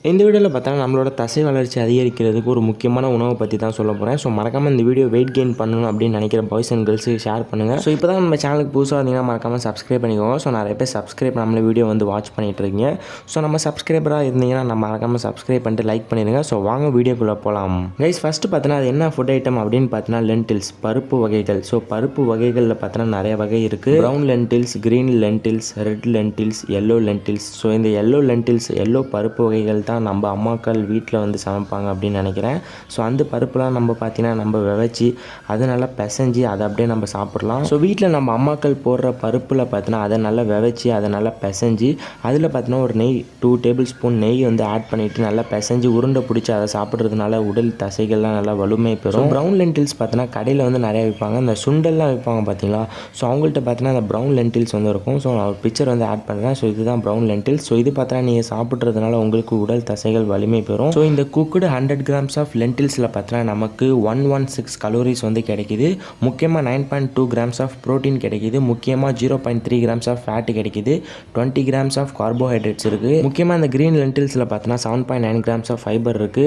இந்த வீடியோவில் பார்த்தா நம்மளோட தசை வளர்ச்சி அதிகரிக்கிறதுக்கு ஒரு முக்கியமான உணவை பற்றி தான் சொல்ல போகிறேன். ஸோ மறக்காமல் இந்த வீடியோ வெயிட் கெயின் பண்ணணும் அப்படின்னு நினைக்கிற பாய்ஸ் அண்ட் கேர்ள்ஸுக்கு ஷேர் பண்ணுங்கள். ஸோ இப்போ தான் நம்ம சேனலுக்கு புதுசாக வந்தீங்கன்னா மறக்காமல் சப்ஸ்கிரைப் பண்ணிக்கோங்க. ஸோ நிறைய பேர் சப்ஸ்கிரைப் நம்மள வீடியோ வந்து வாட்ச் பண்ணிகிட்டு இருக்கீங்க. ஸோ நம்ம சப்ஸ்கிரைபராக இருந்தீங்கன்னா நம்ம மறக்காமல் சப்ஸ்கிரைப் பண்ணிட்டு லைக் பண்ணிடுங்க. ஸோ வாங்க வீடியோக்குள்ளே போகலாம். கைஸ் ஃபஸ்ட்டு பார்த்தீங்கன்னா அது என்ன ஃபுட் ஐட்டம் அப்படின்னு பார்த்தீங்கன்னா லென்டில்ஸ், பருப்பு வகைகள். ஸோ பருப்பு வகைகளில் பார்த்தீங்கன்னா நிறைய வகை இருக்குது. Brown lentils, green lentils, red lentils, yellow lentils. So இந்த எல்லோ லென்டில்ஸ், எல்லோ பருப்பு வகைகள் தான் நம்ம அம்மாக்கள் வீட்டில் வந்து சமைப்பாங்க அப்படின்னு நினைக்கிறேன். ஸோ அந்த பருப்புலாம் நம்ம பார்த்தீங்கன்னா நம்ம விதைச்சி அதை நல்லா பிசைஞ்சி அதை அப்படியே நம்ம சாப்பிட்லாம். ஸோ வீட்டில் நம்ம அம்மாக்கள் போடுற பருப்பில் பார்த்தீங்கன்னா அதை நல்லா விதைச்சி அதை நல்லா பிசைஞ்சி அதில் பார்த்தீங்கன்னா ஒரு நெய் 2 டேபிள் ஸ்பூன் நெய் வந்து ஆட் பண்ணிவிட்டு நல்லா பிசைஞ்சு உருண்டை பிடிச்சி அதை சாப்பிட்றதுனால உடல் தசைகள்லாம் நல்லா வலுமை பெறும். ப்ரௌன் லென்டில்ஸ் பார்த்தீங்கன்னா கடையில் வந்து நிறையா விற்பாங்க. இந்த சுண்டல்லாம் விற்பாங்க பார்த்தீங்களா. ஸோ அவங்கள்ட்ட பார்த்தீங்கன்னா அந்த ப்ரௌன் லென்டில்ஸ் வந்து இருக்கும். ஸோ நான் ஒரு பிக்சர் வந்து ஆட் பண்ணுறேன். ஸோ இதுதான் ப்ரௌன் லென்டில்ஸ். ஸோ இது பார்த்தீங்கன்னா நீங்கள் சாப்பிட்றதுனால உங்களுக்கு உடல் தசைகள் வலிமை பெறும். ஸோ இந்த குக்குடு 100 கிராம்ஸ் ஆஃப் லென்டில்ஸில் பார்த்தீங்கன்னா நமக்கு 116 கலோரிஸ் வந்து கிடைக்குது. முக்கியமாக 9.2 கிராம்ஸ் ஆஃப் ப்ரோட்டீன் கிடைக்குது. முக்கியமாக 0.3 கிராம்ஸ் ஆஃப் ஃபேட் கிடைக்குது. 20 கிராம்ஸ் ஆஃப் கார்போஹைட்ரேட்ஸ் இருக்குது. முக்கியமாக இந்த க்ரீன் லென்டில்ஸில் பார்த்தீங்கன்னா 7.9 கிராம்ஸ் ஆஃப் ஃபைபர் இருக்குது.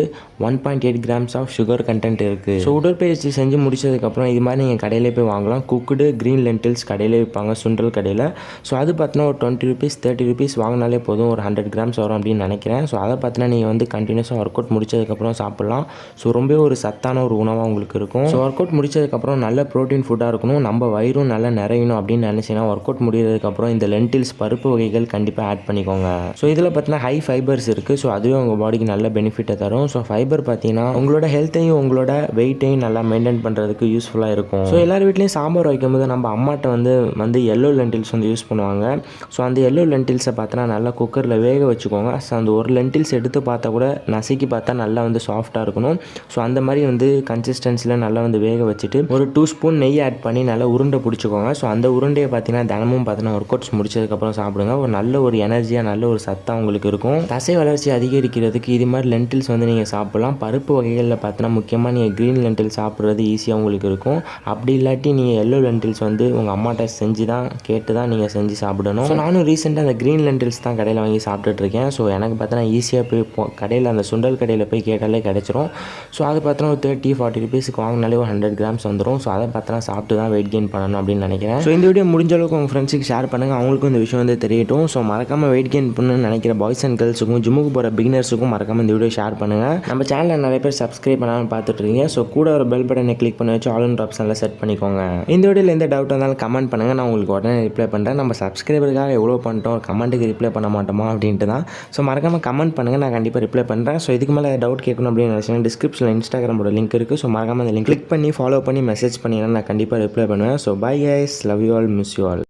1.8 கிராம்ஸ் ஆஃப் சுகர் கண்டென்ட் இருக்குது. ஸோ உடற்பயிற்சி செஞ்சு முடிச்சதுக்கப்புறம் இது மாதிரி நீங்கள் கடையிலே போய் வாங்கலாம். குக்குடு க்ரீன் லென்டில்ஸ் கடையிலே விற்பாங்க, சுண்டல் கடையில். ஸோ அது பார்த்தீங்கன்னா ஒரு 20 ருபீஸ் 30 ருபீஸ் வாங்கினாலே போதும், ஒரு 100 கிராம்ஸ் வரும் அப்படின்னு நினைக்கிறேன். ஸோ அதை பார்த்தீங்கன்னா நீங்கள் வந்து கண்டினியூஸாக ஒர்க் அவுட் முடிச்சதுக்கப்புறம் சாப்பிட்லாம். ஸோ ரொம்ப ஒரு சத்தான ஒரு உணவாக உங்களுக்கு இருக்கும். ஸோ ஒர்க் அவுட் முடிச்சதுக்கப்புறம் நல்ல ப்ரோட்டீன் ஃபுட்டாக இருக்கணும், நம்ம வயிறும் நல்லா நிறையணும் அப்படின்னு நினச்சிங்கன்னா ஒர்க் அவுட் முடிகிறதுக்கப்புறம் இந்த லென்டில்ஸ் பருப்பு வகைகள் கண்டிப்பாக ஆட் பண்ணிக்கோங்க. ஸோ இதில் பார்த்தீங்கன்னா ஹை ஃபைபர்ஸ் இருக்குது. ஸோ அதுவே உங்கள் பாடிக்கு நல்ல பெனிஃபிட்டை தரும். ஸோ ஃபைபர் பார்த்தீங்கன்னா உங்களோட ஹெல்த்தையும் உங்களோட வெயிட்டையும் நல்லா மெயின்டைன் பண்ணுறதுக்கு யூஸ்ஃபுல்லாக இருக்கும். ஸோ எல்லார் வீட்லேயும் சாம்பார் வைக்கும்போது நம்ம அம்மாட்ட வந்து எல்லோ லென்டில்ஸ் வந்து யூஸ் பண்ணுவாங்க. ஸோ அந்த எல்லோ லென்டில்ஸை பார்த்தீங்கன்னா நல்லா குக்கரில் வேக வச்சுக்கோங்க. ஸோ அந்த ஒரு லென்டில்ஸ் எடுத்து பார்த்தா கூட நசுக்கி பார்த்தா நல்லா வந்து சாஃப்டாக இருக்கணும். ஸோ அந்த மாதிரி வந்து கன்சிஸ்டன்சியில் நல்லா வந்து வேக வச்சுட்டு ஒரு 2 ஸ்பூன் நெய் ஆட் பண்ணி நல்லா உருண்டை பிடிச்சிக்கோங்க. ஸோ அந்த உருண்டையை பார்த்தீங்கன்னா தினமும் பார்த்தீங்கன்னா ஒர்க் அவுட்ஸ் முடிச்சதுக்கப்புறம் சாப்பிடுங்க. ஒரு நல்ல ஒரு எனர்ஜியாக நல்ல ஒரு சத்தாக உங்களுக்கு இருக்கும். தசை வளர்ச்சி அதிகரிக்கிறதுக்கு இது மாதிரி லென்டில்ஸ் வந்து நீங்கள் சாப்பிட்லாம். பருப்பு வகைகளில் பார்த்தீங்கன்னா முக்கியமாக நீங்கள் க்ரீன் லென்டில்ஸ் சாப்பிட்றது ஈஸியாக உங்களுக்கு இருக்கும். அப்படி இல்லாட்டி நீங்கள் எல்லோ லென்டில்ஸ் வந்து உங்கள் அம்மாட்ட கேட்டு தான் நீங்கள் செஞ்சு சாப்பிடணும். ஸோ நானும் ரீசெண்டாக அந்த க்ரீன் லென்டில்ஸ் தான் கடையில் வாங்கி சாப்பிட்டுட்ருக்கேன். ஸோ எனக்கு பார்த்தீங்கன்னா ஈஸியாக போய் கடையில் அந்த சுண்டல் கடையில் போய் கேட்டாலே கிடைச்சிரும். ஸோ அது பார்த்தோன்னா ஒரு 30-40 ருபீஸுக்கு வாங்கினாலே ஒரு 100 கிராம்ஸ் வந்துடும். ஸோ அதை பார்த்தா சாப்பிட்டு தான் வெயிட் கெயின் பண்ணணும் அப்படின்னு நினைக்கிறேன். ஸோ இந்த வீடியோ முடிஞ்ச அளவுக்கு உங்கள் ஃப்ரெண்ட்ஸுக்கு ஷேர் பண்ணுங்கள், அவங்களுக்கும் இந்த விஷயம் வந்து தெரியட்டும். ஸோ மறக்காமல் வெயிட் கெயின் பண்ணணும்னு நினைக்கிற பாய்ஸ் அண்ட் கேர்ள்ஸுக்கும் ஜிம்முக்கு போகிற பிகினர்ஸுக்கும் மறக்காமல் இந்த வீடியோ ஷேர் பண்ணுங்கள். நம்ம சேனலில் நிறைய பேர் சப்ஸ்கிரைப் பண்ணாமல் பார்த்துட்ருக்கீங்க. ஸோ கூட ஒரு பெல் பட்டனை கிளிக் பண்ணி வச்சு ஆல் அண்ட் ஆப்ஷனில் செட் பண்ணிக்கோங்க. இந்த வீடியோவில் எந்த டவுட் இருந்தாலும் கமெண்ட் பண்ணுங்கள், நான் உங்களுக்கு உடனே ரிப்ளை பண்ணுறேன். நம்ம சப்ஸ்கிரைபருக்காக எவ்வளோ பண்ணிட்டோம், கமெண்ட்டுக்கு ரிப்ளை பண்ண மாட்டோமா அப்படின்ட்டு தான். ஸோ மறக்காமல் கமெண்ட் பண்ணுங்கள், நான் கண்டிப்பாக ரிப்ளை பண்ணுறேன். ஸோ இதுக்கு மேலே டவுட் கேட்கணும் அப்படின்னு நினச்சிங்கன்னா டிஸ்கிரிப்ஷனில் இன்ஸ்டாகிராமோட லிங்க் இருக்குது. ஸோ மறக்காமல் அந்த லிங்க் கிளிக் பண்ணி ஃபாலோ பண்ணி மெசேஜ் பண்ணிங்கன்னா நான் கண்டிப்பாக ரிப்ளை பண்ணுவேன். So bye guys, love you all, miss you all.